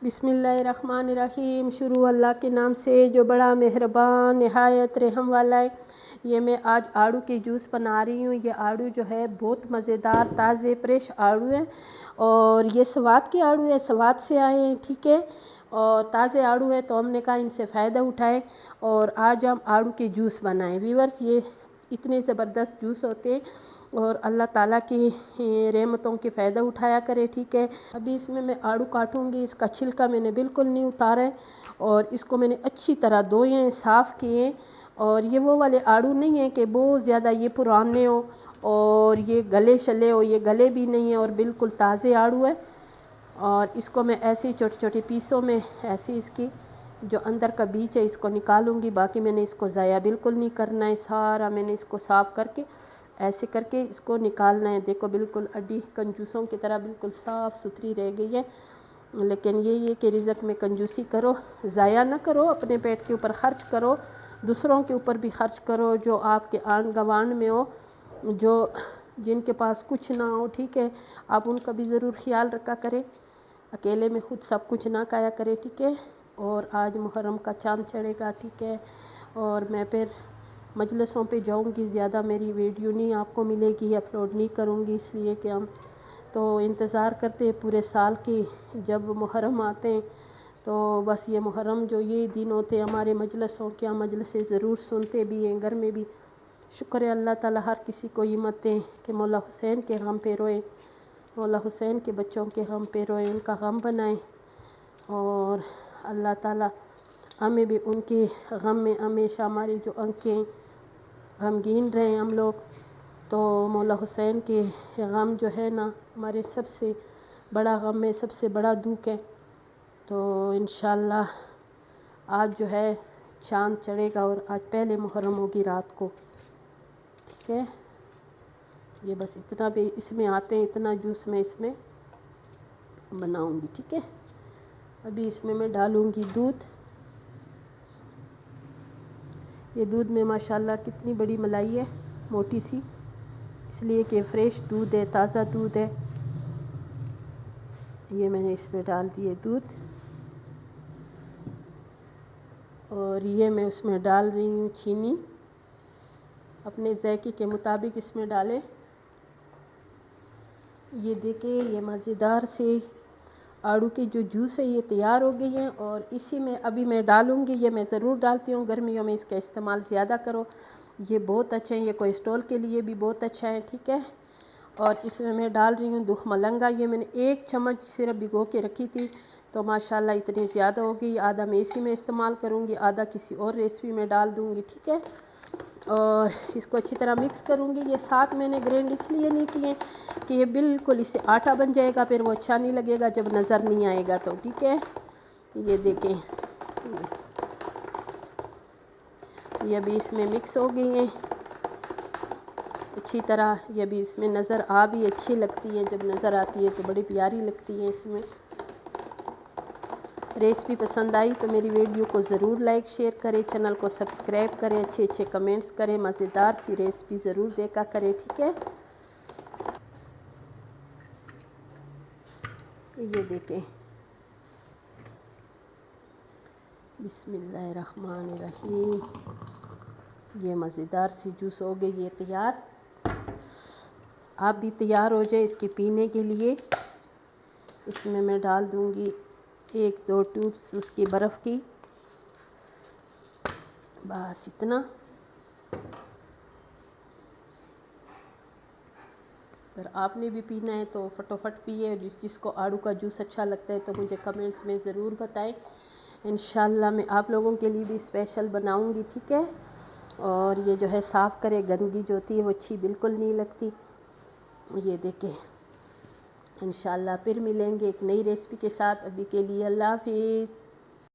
बिस्मिल्लाहिर्रहमानिर्रहीम। शुरू अल्लाह के नाम से जो बड़ा मेहरबान नहायत रहम वाला है। ये मैं आज आड़ू की जूस बना रही हूँ। ये आड़ू जो है बहुत मज़ेदार ताज़े फ्रेश आड़ू है और ये स्वाद के आड़ू है, स्वाद से आए हैं, ठीक है। और ताज़े आड़ू है तो हमने कहा इनसे फ़ायदा उठाएं और आज हम आड़ू के जूस बनाएं। व्यूअर्स, ये इतने ज़बरदस्त जूस होते हैं और अल्लाह ताला की रहमतों के फ़ायदा उठाया करे, ठीक है। अभी इसमें मैं आड़ू काटूंगी। इसका छिलका मैंने बिल्कुल नहीं उतारा है और इसको मैंने अच्छी तरह धोए हैं, साफ़ किए। और ये वो वाले आड़ू नहीं है कि बहुत ज़्यादा ये पुराने हो और ये गले शले हो, ये गले भी नहीं है और बिल्कुल ताज़े आड़ू है। और इसको मैं ऐसे ही छोटे छोटे पीसों में ऐसे इसकी जो अंदर का बीज है इसको निकालूंगी। बाकी मैंने इसको ज़ाया बिल्कुल नहीं करना है, सारा मैंने इसको साफ़ करके ऐसे करके इसको निकालना है। देखो बिल्कुल अड्डी कंजूसों की तरह बिल्कुल साफ़ सुथरी रह गई है। लेकिन ये कि रिज़्क़ में कंजूसी करो, ज़ाया ना करो, अपने पेट के ऊपर ख़र्च करो, दूसरों के ऊपर भी ख़र्च करो जो आपके आन गवान में हो, जो जिनके पास कुछ ना हो, ठीक है। आप उनका भी ज़रूर ख्याल रखा करें, अकेले में ख़ुद सब कुछ ना खाया करे, ठीक है। और आज मुहर्रम का चाँद चढ़ेगा, ठीक है। और मैं फिर मजलिसों पे जाऊंगी, ज़्यादा मेरी वीडियो नहीं आपको मिलेगी, अपलोड नहीं करूंगी, इसलिए कि हम तो इंतज़ार करते हैं पूरे साल की जब मुहर्रम आते हैं। तो बस ये मुहर्रम जो ये दिन होते हैं हमारे मजलिसों के, हम मजलिसें ज़रूर सुनते भी हैं, घर में भी। शुक्र है अल्लाह ताला हर किसी को हिम्मत दें कि मौला हुसैन के गम पे रोए, मौला हुसैन के बच्चों के गम पे रोए, उनका गम बनाएं। और अल्लाह ताला हमें भी उनके गम में हमेशा हमारी जो आँखें गमगीन रहे हम लोग। तो मौला हुसैन के गम जो है ना हमारे सबसे बड़ा गम है, सबसे बड़ा दुख है। तो इंशाअल्लाह आज जो है चाँद चढ़ेगा और आज पहले मुहर्रम होगी रात को, ठीक है। ये बस इतना भी इसमें आते हैं, इतना जूस मैं इसमें बनाऊंगी, ठीक है। अभी इसमें मैं डालूंगी दूध। ये दूध में माशाल्लाह कितनी बड़ी मलाई है, मोटी सी, इसलिए कि फ़्रेश दूध है, ताज़ा दूध है। ये मैंने इसमें डाल दिए दूध और ये मैं उसमें डाल रही हूँ चीनी। अपने ज़ायके के मुताबिक इसमें डालें। ये देखिए ये मज़ेदार से आड़ू की जो जूस है ये तैयार हो गई है और इसी में अभी मैं डालूँगी। ये मैं ज़रूर डालती हूँ, गर्मियों में इसका इस्तेमाल ज़्यादा करो, ये बहुत अच्छा है, ये कोलेस्ट्रॉल के लिए भी बहुत अच्छा है, ठीक है। और इसमें मैं डाल रही हूँ दूध मलंगा। ये मैंने 1 चम्मच सिर्फ भिगो के रखी थी तो माशाल्लाह इतनी ज़्यादा हो गई। आधा मैं इसी में इस्तेमाल करूँगी, आधा किसी और रेसिपी में डाल दूँगी, ठीक है। और इसको अच्छी तरह मिक्स करूँगी। ये साथ मैंने ग्राइंड इसलिए नहीं किए कि ये बिल्कुल इससे आटा बन जाएगा, फिर वो अच्छा नहीं लगेगा जब नज़र नहीं आएगा तो, ठीक है। ये देखें ये अभी इसमें मिक्स हो गई हैं अच्छी तरह। ये भी इसमें नज़र आ भी अच्छी लगती है, जब नज़र आती है तो बड़ी प्यारी लगती है। इसमें रेसिपी पसंद आई तो मेरी वीडियो को ज़रूर लाइक शेयर करें, चैनल को सब्सक्राइब करें, अच्छे अच्छे कमेंट्स करें, मज़ेदार सी रेसिपी ज़रूर देखा करें, ठीक है। ये देखें बिस्मिल्लाहिर्रहमानिर्रहीम, ये मज़ेदार सी जूस हो गई, ये तैयार। आप भी तैयार हो जाए इसके पीने के लिए। इसमें मैं डाल दूँगी 1-2 ट्यूब्स उसकी बर्फ़ की, बस इतना। अगर आपने भी पीना है तो फटोफट पिए। जिसको आड़ू का जूस अच्छा लगता है तो मुझे कमेंट्स में ज़रूर बताएं। इंशाल्लाह मैं आप लोगों के लिए भी स्पेशल बनाऊंगी, ठीक है। और ये जो है साफ़ करे, गंदगी जो होती है वो अच्छी बिल्कुल नहीं लगती। ये देखें, इंशाल्लाह फिर मिलेंगे एक नई रेसिपी के साथ। अभी के लिए अल्लाह हाफिज़।